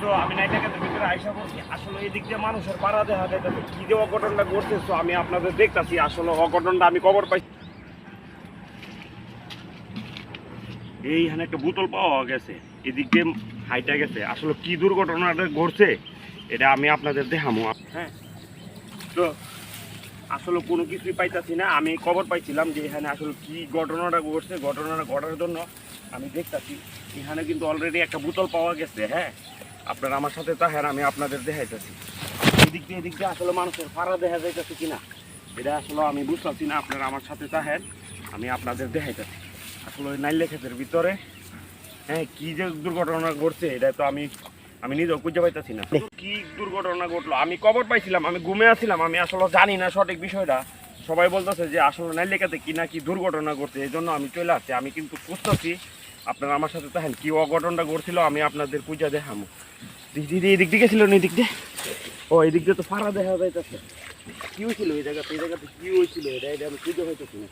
তো আমি নাইটাকে ভিতরে আইসা বলছি আসলে এই দিক দিয়ে মানুষের পাড়া দেখা যাইতেছে কি যে অঘটনটা ঘটছে। তো আমি আপনাদের দেখতাছি আসলে অঘটনটা আমি খবর পাই। এইখানে একটা বোতল পাওয়া গেছে, এদিক দিয়ে হাইটা গেছে। আসলে কি দুর্ঘটনাটা ঘটছে এটা আমি আপনাদের দেখামো। হ্যাঁ, তো আসলে কোনো কিছুই পাইতাছি না। আমি খবর পাইছিলাম যে এখানে আসলে কি ঘটনাটা ঘটছে, ঘটনাটা ঘটার জন্য আমি দেখতাছি। এখানে কিন্তু অলরেডি একটা বোতল পাওয়া গেছে। হ্যাঁ, আপনারা আমার সাথে তাহের আমি আপনাদের দেখাইতেছি। এদিক দিয়ে আসলে মানুষের ফাড়া দেখা যাইতেছে কিনা এটা আসলে আমি বুঝতেছি না। আপনারা আমার সাথে তাহের আমি আপনাদের দেখাইতেছি। আসলে ওই নাইলে ক্ষেতের ভিতরে হ্যাঁ কি যে দুর্ঘটনা ঘটছে এটা তো আমি নিজেও খুঁজে পাইতেছি না। কি দুর্ঘটনা ঘটলো আমি খবর পাইছিলাম, আমি ঘুমে আসছিলাম, আমি আসলে জানি না সঠিক বিষয়টা। সবাই বলতেছে যে আসলে নাইলেখাতে কি না কি দুর্ঘটনা ঘটছে, এই জন্য আমি চলে আসছি। আমি কিন্তু খুঁজতেছি, আপনারা আমার সাথে দেখেন কি অঘটনটা ঘটছিল আমি আপনাদের পূজা দেখামো। দিদি এদিক দিকে ছিল না, এদিক দিয়ে ও এদিক দিয়ে তো ফাড়া দেখা যাইতেছে। কি হয়েছিল এই জায়গাতে কি হয়েছিল এটা আমি খুঁজে হইতেছি না।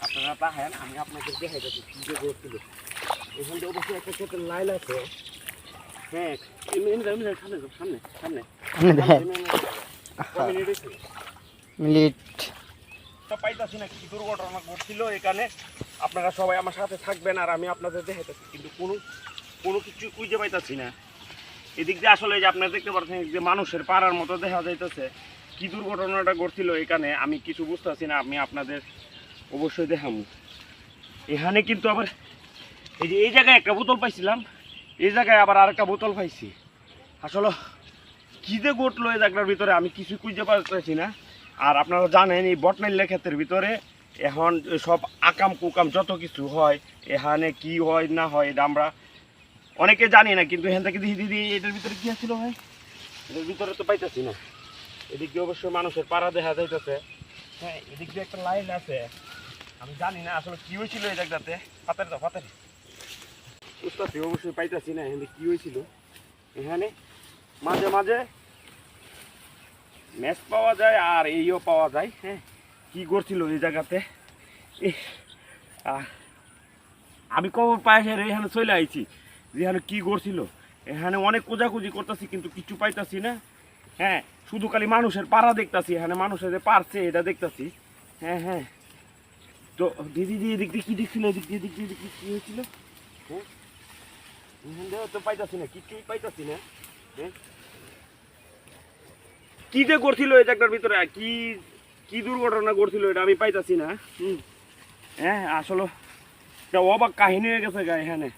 আপনারা দেখেন আমি আপনাদের দেখাইতেছি কি যে ঘটছিল। এখান থেকে অবশ্যই একটা ক্ষেতের লাইন আছে। হ্যাঁ, সামনে পাইতাছি না কি দুর্ঘটনা ঘটছিল এখানে। আপনারা সবাই আমার সাথে থাকবেন আর আমি আপনাদের দেখাইতেছি, কিন্তু কোনো কিছু খুঁজে পাইতাছি না। এদিক দিয়ে আসলে যে আপনারা দেখতে পাচ্ছেন যে মানুষের পাড়ার মতো দেখা যাইতেছে। কি দুর্ঘটনাটা ঘটছিল এখানে আমি কিছু বুঝতেছি না, আমি আপনাদের অবশ্যই দেখাবো। এখানে কিন্তু আবার এই যে এই জায়গায় একটা বোতল পাইছিলাম, এই জায়গায় আবার আরেকটা বোতল পাইছি। আসলে কী যে ঘটলো এই জায়গাটার ভিতরে আমি কিছু খুঁজে পাচ্ছি না। আর আপনারা জানেন এই বটনাইল ক্ষেতের ভিতরে এখন সব আকাম কুকাম যত কিছু হয়, এখানে কি হয় না হয় এটা আমরা অনেকে জানি না। কিন্তু এখান থেকে দিদি এটার ভিতরে কী ছিল ভাই, এটার ভিতরে তো পাইতেছি না। এদিক দিয়ে অবশ্যই মানুষের পাড়া দেখা যাইতেছে। হ্যাঁ, এদিক দিয়ে একটা লাইন আছে, আমি জানি না আসলে কী হয়েছিল এই জায়গাতে। ফাতের বুঝতেছি অবশ্যই পাইতেছি না এখানে কী হয়েছিল। এখানে মাঝে মাঝে ম্যাচ পাওয়া যায় আর এইও পাওয়া যায়। হ্যাঁ, কী করছিল এই জায়গাতে আমি খবর পাই এখানে চলে আইছি যে এখানে কী করছিল। এখানে অনেক খোঁজাখুঁজি করতেছি কিন্তু কিছু পাইতাছি না। হ্যাঁ, শুধু খালি মানুষের পাড়া দেখতাছি, এখানে মানুষের যে পারছে এটা দেখতাছি। হ্যাঁ, তো দিদি এদিক দিয়ে কী দেখছিল, এদিক দিয়ে কী হয়েছিল। হ্যাঁ, এখান তো পাইতাছি না, কিছুই পাইতাছি না। হ্যাঁ, কি যে করছিল এই জায়গাটার ভিতরে, কি দুর্ঘটনা ঘটছিল এটা আমি পাইতাছি না। হ্যাঁ, আসলে একটা অবাক কাহিনী হয়ে গেছে এখানে।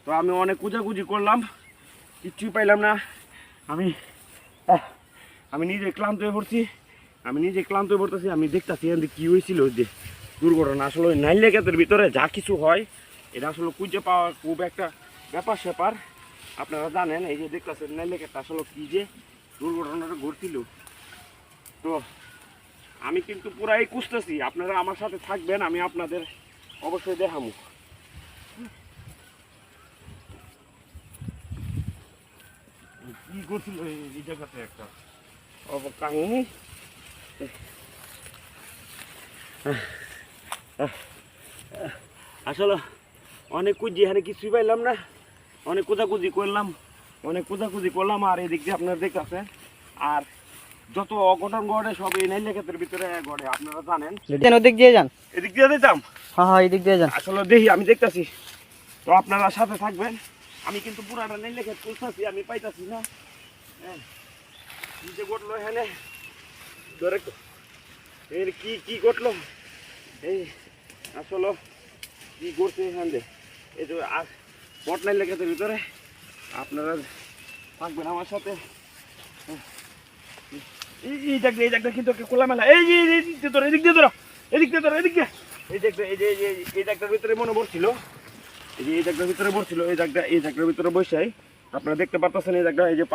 তো আমি অনেক খোঁজাখুঁজি করলাম, কিচ্ছুই পাইলাম না। আমি নিজে ক্লান্ত হয়ে পড়ছি, আমি দেখতাছি এখান কি হয়েছিল যে দুর্ঘটনা। আসলে ওই নাইলে ক্ষেতের ভিতরে যা কিছু হয় এটা আসলে খুঁজে পাওয়া খুব একটা ব্যাপার স্যাপার। আপনারা জানেন এই যে দেখতেছেন নাইলে ক্ষেতটা আসলে কী যে দুর্ঘটনাটা ঘটছিল। তো আমি কিন্তু পুরাই খুঁজতেছি, আপনারা আমার সাথে থাকবেন, আমি আপনাদের অবশ্যই দেখাবো। কি করছিল এই জায়গাতে একটা অবাক কাহিনী। আসলে অনেক খুঁজি এখানে কিছুই পাইলাম না, অনেক খোঁজাখুঁজি করলাম আর এদিক দিয়ে আপনারা দেখতেছেন। আর যত অঘটন ঘটে সব এই নাইলে ক্ষেতের ভিতরে ঘটে, আপনারা জানেন। ওদিক দিয়ে যান, এদিক দিয়ে দিতাম। হ্যাঁ এদিক দিয়ে যান। আসলে দেখি আমি দেখতেছি, তো আপনারা সাথে থাকবেন। আমি কিন্তু পুরাটা নাইলে ক্ষেত খুঁজতেছি, আমি পাইতাছি না। হ্যাঁ, কি যে ঘটলো এখানে ধরে এর কি ঘটলো এই আসলে কি করছে এখান দিয়ে এই যে আর বটনাইল ক্ষেতের ভিতরে আপনারা থাকবেন আমার সাথে। এই জায়গাটা কিন্তু খোলামেলা। এই জায়গাটার ভিতরে মনে পড়ছিল, এই জায়গাটার ভিতরে বসছিল, এই জায়গাটার ভিতরে বসাই আপনারা দেখতে পারতেছেন এই জায়গা এই যে